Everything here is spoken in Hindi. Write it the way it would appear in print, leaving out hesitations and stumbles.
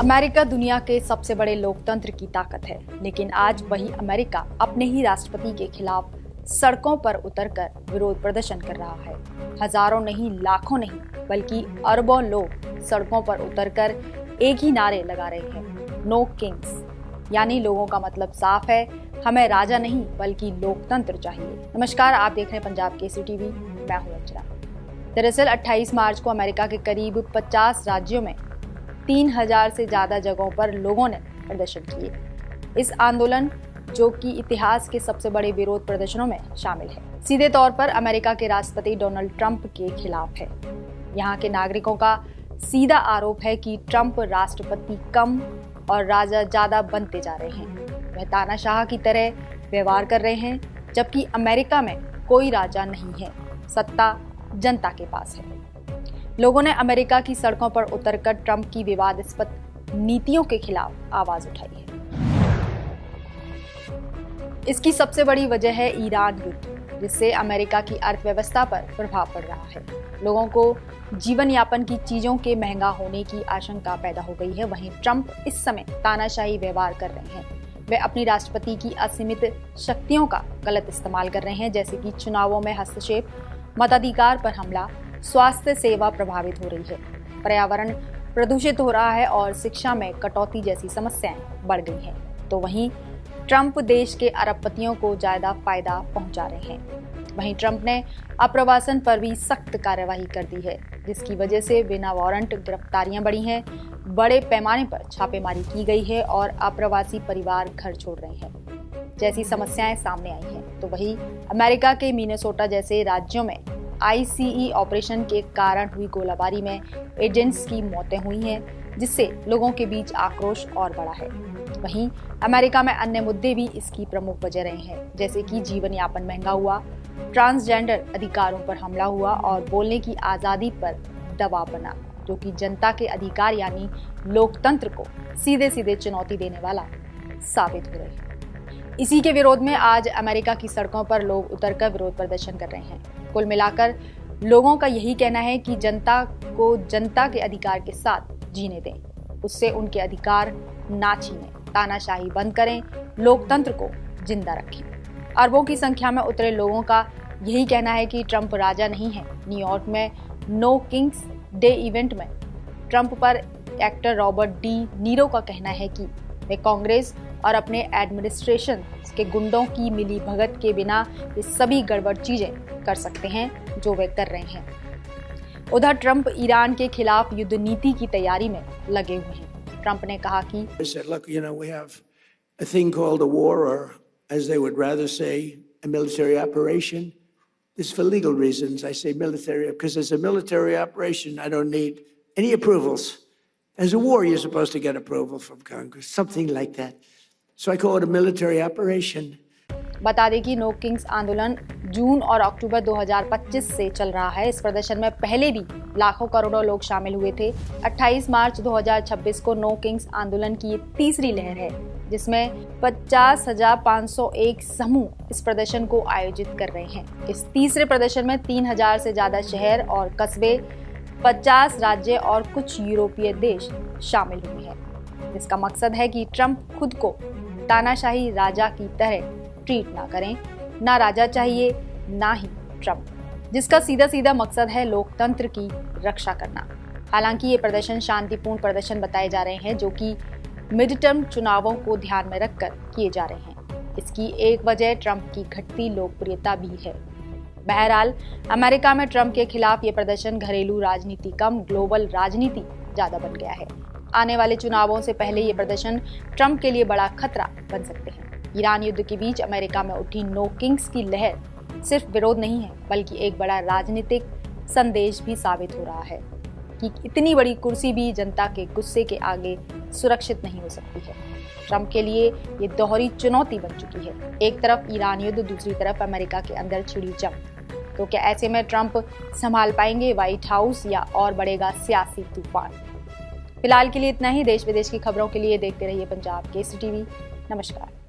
अमेरिका दुनिया के सबसे बड़े लोकतंत्र की ताकत है, लेकिन आज वही अमेरिका अपने ही राष्ट्रपति के खिलाफ सड़कों पर उतरकर विरोध प्रदर्शन कर रहा है। हजारों नहीं, लाखों नहीं, बल्कि अरबों लोग सड़कों पर उतरकर एक ही नारे लगा रहे हैं, नो किंग्स। यानी लोगों का मतलब साफ है, हमें राजा नहीं बल्कि लोकतंत्र चाहिए। नमस्कार, आप देख रहे हैं पंजाब केसरी टीवी, मैं हूं रंजना। दरअसल 28 मार्च को अमेरिका के करीब 50 राज्यों में 3000 से ज्यादा जगहों पर लोगों ने प्रदर्शन किए। इस आंदोलन, जो कि इतिहास के सबसे बड़े विरोध प्रदर्शनों में शामिल है, सीधे तौर पर अमेरिका के राष्ट्रपति डोनाल्ड ट्रंप के खिलाफ है। यहाँ के नागरिकों का सीधा आरोप है कि ट्रंप राष्ट्रपति कम और राजा ज्यादा बनते जा रहे हैं। वह तानाशाह की तरह व्यवहार कर रहे हैं, जबकि अमेरिका में कोई राजा नहीं है, सत्ता जनता के पास है। लोगों ने अमेरिका की सड़कों पर उतरकर ट्रंप की विवादास्पद नीतियों के खिलाफ आवाज उठाई है। इसकी सबसे बड़ी वजह है ईरान युद्ध, जिससे अमेरिका की अर्थव्यवस्था पर प्रभाव पड़ रहा है। लोगों को जीवन यापन की चीजों के महंगा होने की आशंका पैदा हो गई है। वहीं ट्रंप इस समय तानाशाही व्यवहार कर रहे हैं। वे अपनी राष्ट्रपति की असीमित शक्तियों का गलत इस्तेमाल कर रहे हैं, जैसे कि चुनावों में हस्तक्षेप, मताधिकार पर हमला, स्वास्थ्य सेवा प्रभावित हो रही है, पर्यावरण प्रदूषित हो रहा है और शिक्षा में कटौती जैसी समस्याएं बढ़ गई हैं। तो वहीं ट्रंप देश के अरबपतियों को ज्यादा फायदा पहुंचा रहे हैं। वहीं ट्रंप ने अप्रवासन पर भी सख्त कार्यवाही कर दी है, जिसकी वजह से बिना वारंट गिरफ्तारियां बढ़ी हैं, बड़े पैमाने पर छापेमारी की गई है और अप्रवासी परिवार घर छोड़ रहे हैं जैसी समस्याएं सामने आई हैं। तो वहीं अमेरिका के मिनेसोटा जैसे राज्यों में ICE ऑपरेशन के कारण हुई गोलाबारी में एजेंट्स की मौतें हुई हैं, जिससे लोगों के बीच आक्रोश और बढ़ा है। वहीं अमेरिका में अन्य मुद्दे भी इसकी प्रमुख वजह रहे हैं, जैसे कि जीवन यापन महंगा हुआ, ट्रांसजेंडर अधिकारों पर हमला हुआ और बोलने की आज़ादी पर दबाव बना, जो कि जनता के अधिकार यानी लोकतंत्र को सीधे सीधे चुनौती देने वाला साबित हो रहे हैं। इसी के विरोध में आज अमेरिका की सड़कों पर लोग उतरकर विरोध प्रदर्शन कर रहे हैं। कुल मिलाकर लोगों का यही कहना है कि जनता को जनता के अधिकार के साथ जीने दें, उससे उनके अधिकार ना छीनें, तानाशाही बंद करें, लोकतंत्र को जिंदा रखें। अरबों की संख्या में उतरे लोगों का यही कहना है कि ट्रंप राजा नहीं है। न्यूयॉर्क में नो किंग्स डे इवेंट में ट्रंप पर एक्टर रॉबर्ट डी नीरो का कहना है कि वे कांग्रेस और अपने एडमिनिस्ट्रेशन के गुंडों की मिली भगत के बिना ये सभी गड़बड़ चीजें कर सकते हैं जो वे कर रहे हैं। उधर ट्रंप ईरान के खिलाफ युद्ध नीति की तैयारी में लगे हुए हैं। ट्रंप ने कहा कि we have a thing called a war, or as they would rather say, a military operation. This is for legal reasons. I say military because as a military operation, I don't need any approvals. As a war, you're supposed to get approval from Congress, something like that. So I call it a military operation. बता दें कि नो किंग्स आंदोलन जून और अक्टूबर 2025 से चल रहा है। इस प्रदर्शन में पहले भी लाखों करोड़ों लोग शामिल हुए थे। 28 मार्च 2026 को नो किंग्स आंदोलन की ये तीसरी लहर है, जिसमें 50,501 समूह इस प्रदर्शन को आयोजित कर रहे हैं। इस तीसरे प्रदर्शन में 3000 से ज्यादा शहर और कस्बे, 50 राज्य और कुछ यूरोपीय देश शामिल हुए हैं, जिसका मकसद है कि ट्रंप खुद को तानाशाही राजा की तरह ट्रीट ना करें। ना राजा चाहिए, ना ही ट्रंप, जिसका सीधा सीधा मकसद है लोकतंत्र की रक्षा करना। हालांकि ये प्रदर्शन शांतिपूर्ण प्रदर्शन बताए जा रहे हैं, जो कि मिड टर्म चुनावों को ध्यान में रखकर किए जा रहे हैं। इसकी एक वजह ट्रंप की घटती लोकप्रियता भी है। बहरहाल अमेरिका में ट्रंप के खिलाफ ये प्रदर्शन घरेलू राजनीति कम ग्लोबल राजनीति ज्यादा बन गया है। आने वाले चुनावों से पहले ये प्रदर्शन ट्रंप के लिए बड़ा खतरा बन सकते हैं। ईरान युद्ध के बीच अमेरिका में उठी नो किंग्स की लहर सिर्फ विरोध नहीं है, बल्कि एक बड़ा राजनीतिक संदेश भी साबित हो रहा है कि इतनी बड़ी कुर्सी भी जनता के गुस्से के आगे सुरक्षित नहीं हो सकती है। ट्रंप के लिए ये दोहरी चुनौती बन चुकी है। एक तरफ ईरान युद्ध, दूसरी तरफ अमेरिका के अंदर छिड़ी जंग। तो क्या ऐसे में ट्रंप संभाल पाएंगे व्हाइट हाउस या और बढ़ेगा सियासी तूफान? फिलहाल के लिए इतना ही। देश विदेश की खबरों के लिए देखते रहिए पंजाब केसरी टीवी। नमस्कार।